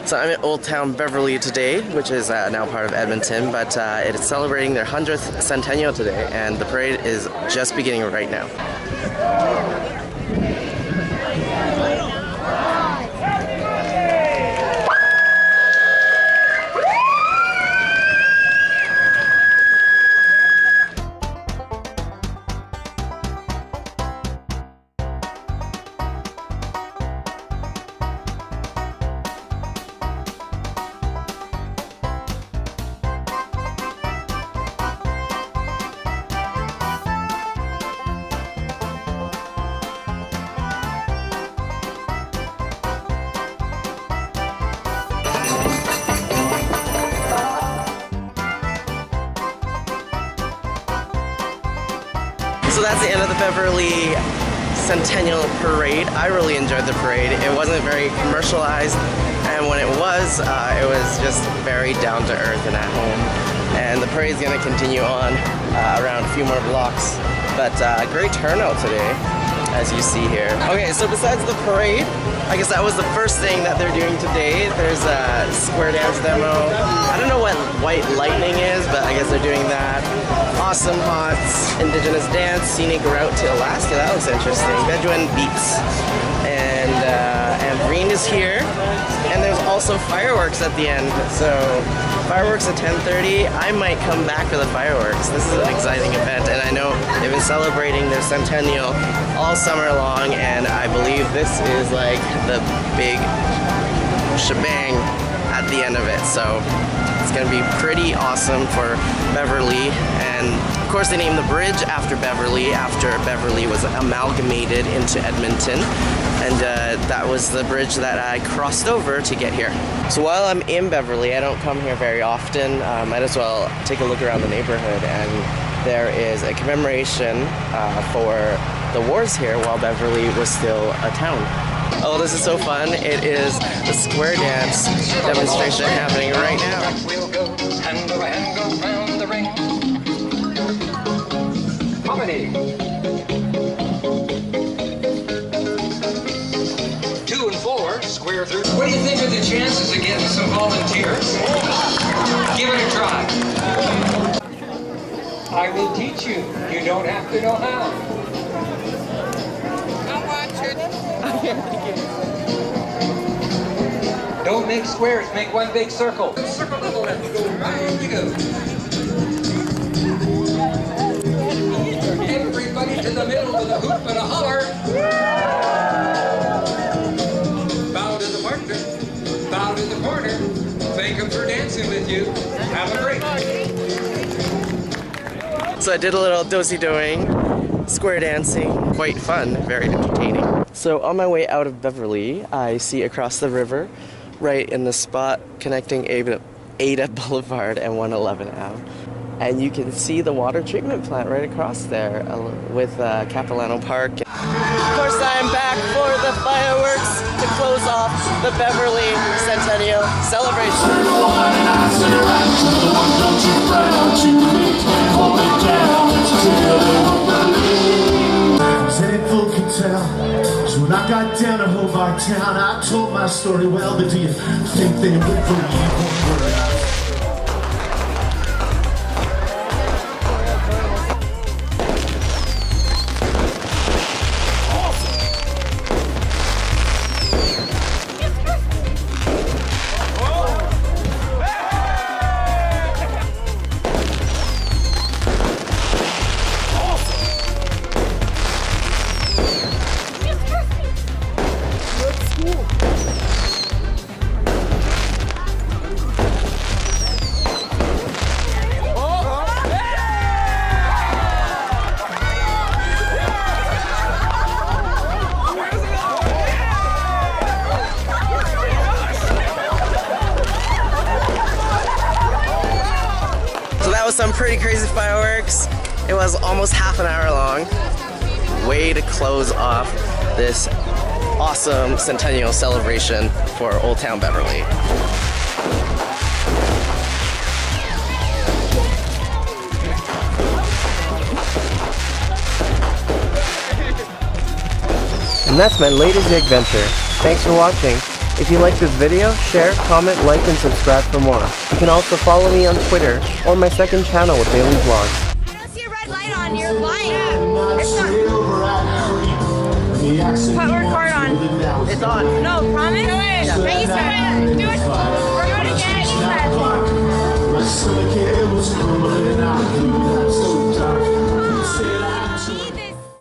So I'm at Old Town Beverly today, which is now part of Edmonton, but it is celebrating their 100th centennial today, and the parade is just beginning right now. So that's the end of the Beverly Centennial Parade. I really enjoyed the parade. It wasn't very commercialized, and when it was just very down to earth and at home. And the parade's gonna continue on around a few more blocks. But great turnout today, as you see here. Okay, so besides the parade, I guess that was the first thing that they're doing today. There's a square dance demo. I don't know what White Lightning is, but I guess they're doing that. Awesome Hots, Indigenous Dance, Scenic Route to Alaska. That looks interesting. Bedouin Beats. And Green is here. And there's also fireworks at the end. So fireworks at 10:30. I might come back for the fireworks. This is an exciting event, and I know they've been celebrating their centennial all summer long, and I believe this is like the big shebang at the end of it. So it's gonna be pretty awesome for Beverly. And of course they named the bridge after Beverly was amalgamated into Edmonton. And that was the bridge that I crossed over to get here. So while I'm in Beverly, I don't come here very often. Might as well take a look around the neighborhood, and there is a commemoration for the wars here while Beverly was still a town. Oh, this is so fun. It is the square dance demonstration happening right now. We'll go hand over hand, go round the ring. Comedy. 2 and 4, square through. What do you think of the chances of getting some volunteers? Give it a try. I will teach you. You don't have to know how. I'll watch it. Don't make squares, make one big circle. Circle to the left, you go right, you go. Everybody to the middle with a hoop and a holler. Bow to the partner, bow to the corner. Thank them for dancing with you. Have a great night. So I did a little do-si-doing, square dancing, quite fun, very entertaining. So on my way out of Beverly, I see across the river, right in the spot connecting Ada Boulevard and 111 Ave. And you can see the water treatment plant right across there with Capilano Park. Of course, I'm back for the fireworks to close off the Beverly Centennial celebration. When I got down to Hobart Town, I told my story well, but do you think they would believe one word? Some pretty crazy fireworks. It was almost half an hour long. Way to close off this awesome centennial celebration for Old Town Beverly. And that's my latest YEGventure. Thanks for watching. If you like this video, share, comment, like, and subscribe for more. You can also follow me on Twitter or my second channel with daily vlogs. I don't see a red light on. You're lying. It's not. Put record on. It's on. No,